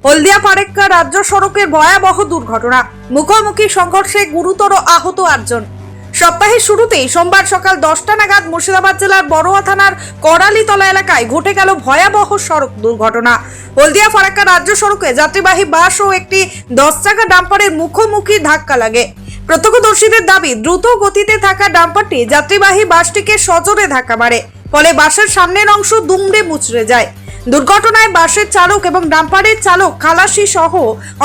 হলদিয়া ফারাক্কা রাজ্য সড়কের ভয়াবহ দুর্ঘটনা, মুখোমুখি সংঘর্ষে গুরুতর আহত 8 জন। সপ্তাহের শুরুতেই সোমবার সকাল 10টা নাগাদ মুর্শিদাবাদ জেলার বড়ুয়া থানার করালিতলা এলাকায় ঘটে গেল ভয়াবহ সড়ক দুর্ঘটনা। হলদিয়া ফারাক্কা রাজ্য সড়কে যাত্রীবাহী বাস ও একটি 10 চাকা ডাম্পারের মুখোমুখি ধাক্কা লাগে। প্রত্যক্ষদর্শীদের দাবি, দ্রুত গতিতে থাকা ডাম্পারটি যাত্রীবাহী বাসটিকে সজোরে ধাক্কা মারে, ফলে বাসের সামনের অংশ দুমড়ে মুচড়ে যায়। দুর্ঘটনায় বাসের চালক এবং ডাম্পারের চালক খালাসি সহ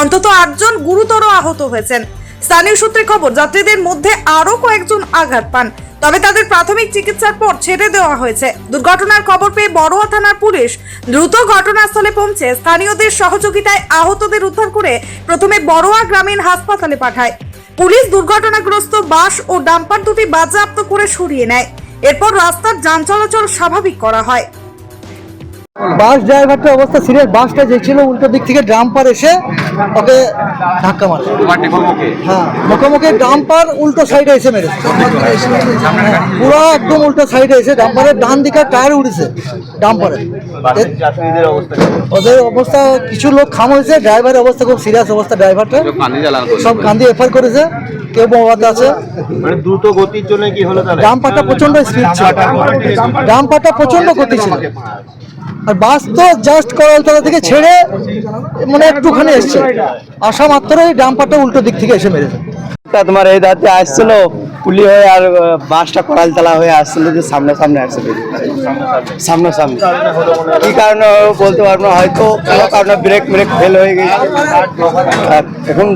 অন্তত 8 জন গুরুতর আহত হয়েছেন। স্থানীয় সূত্রে খবর, যাত্রীদের মধ্যে আরো কয়েকজন আঘাত পান, তবে তাদের প্রাথমিক চিকিৎসার পর ছেড়ে দেওয়া হয়েছে। দুর্ঘটনার খবর পেয়ে বড়ুয়া থানার পুলিশ দ্রুত ঘটনাস্থলে পৌঁছে স্থানীয়দের সহযোগিতায় আহতদের উদ্ধার করে প্রথমে বড়ুয়া গ্রামীণ হাসপাতালে পাঠায়। পুলিশ দুর্ঘটনাগ্রস্ত বাস ও ডাম্পার দুটি বাজেয়াপ্ত করে সরিয়ে নেয়। এরপর রাস্তার যান চলাচল স্বাভাবিক করা হয়। বাস ড্রাইভারটার অবস্থা সিরিয়াস। বাসটা যে ছিল উল্টো দিক থেকে ডাম্পার এসে ওকে ধাক্কা মারে। হ্যাঁ, মুখোমুখি ডাম্পার উল্টো সাইডে এসে মেরেছে, পুরো একদম উল্টো সাইডে এসে ডাম্পারের ডান দিকে টায়ার উঠেছে। ডাম্পারের ওদের অবস্থা, কিছু লোক খাম হয়েছে, ড্রাইভারের অবস্থা খুব সিরিয়াস অবস্থা। ড্রাইভারটা সব কান্দি এফআর করেছে, কেউ বোমাতে আছে। মানে দ্রুত গতির জন্য কি হলো? ডাম্পারটা প্রচন্ড স্পিড ছিল, ডাম্পারটা প্রচন্ড গতি ছিল। আর বাস তো জাস্ট করালতলা থেকে ছেড়ে মানে একটুখানি এসছে, আসা মাত্রই ডাম্পারটা উল্টো দিক থেকে এসে মেরেছে। তোমার এই দাঁতে আসছিল পুলি হয়ে, আর বাসটা করালতলা হয়ে আসছিল যে সামনে আসছিল, সামনে কি কারণে বলতে পারবো না, হয়তো কোনো কারণে ব্রেক ফেল হয়ে গেছে। এখন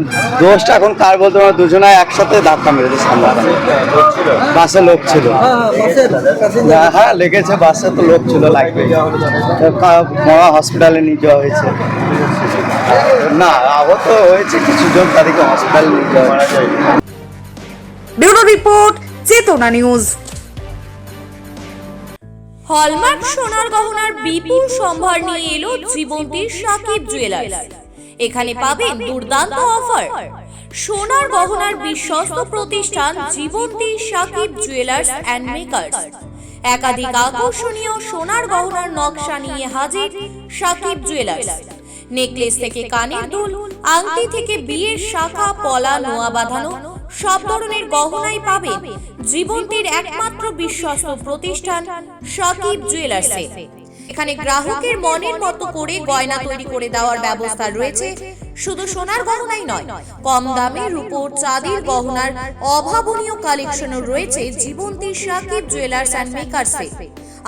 দোষটা এখন কার বলতে পারবো, দুজনায় একসাথে ধাক্কা মেরেছে। সামনে বাসে লোক ছিল, হ্যাঁ লেগেছে, বাসে তো লোক ছিল, লাগবে। মহা হসপিটালে নিয়ে যাওয়া হয়েছে, না আহত হয়েছে কিছুজন, তাদেরকে হসপিটালে নিয়ে যাওয়া হয়েছে। ব্যুরো রিপোর্ট, চেতনা নিউজ। হলমার্ক সোনার গহনার বিপুল সম্ভার নিয়ে এলো জীবন্তীর সাকিব জুয়েলার্স। এখানে পাবেন দুর্দান্ত অফার। সোনার গহনার বিশ্বস্ত প্রতিষ্ঠান Jibonti Sakib jewellers and makers. একাধিক আকর্ষণীয় সোনার গহনার নকশা নিয়ে হাজির সাকিব জুয়েলার্স। নেকলেস থেকে কানের দুল, আংটি থেকে বিয়ের শাখা, পলা, নোয়া বাঁধানো সব ধরনের গহনাই পাবেন জীবন্তীর একমাত্র বিশ্বস্ত প্রতিষ্ঠান সাকিব জুয়েলার্সে। এখানে গ্রাহকের মনের মতো করে গয়না তৈরি করে দেওয়ার ব্যবস্থা রয়েছে। শুধু সোনার গহনাই নয়, কম দামে রূপোর চাঁদির গহনার অভাবনীয় কালেকশনও রয়েছে জীবন্তী সাকিব জুয়েলার্স অ্যান্ড মেকার্সে।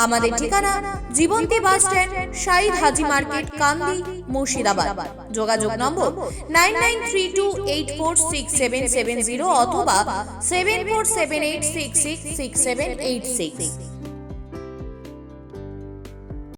আমাদের ঠিকানা জীবন্তী বাস স্ট্যান্ড, শাহিদ হাজি মার্কেট, কান্দি, মুর্শিদাবাদ। যোগাযোগ নম্বর 9932846770 অথবা 7478666786।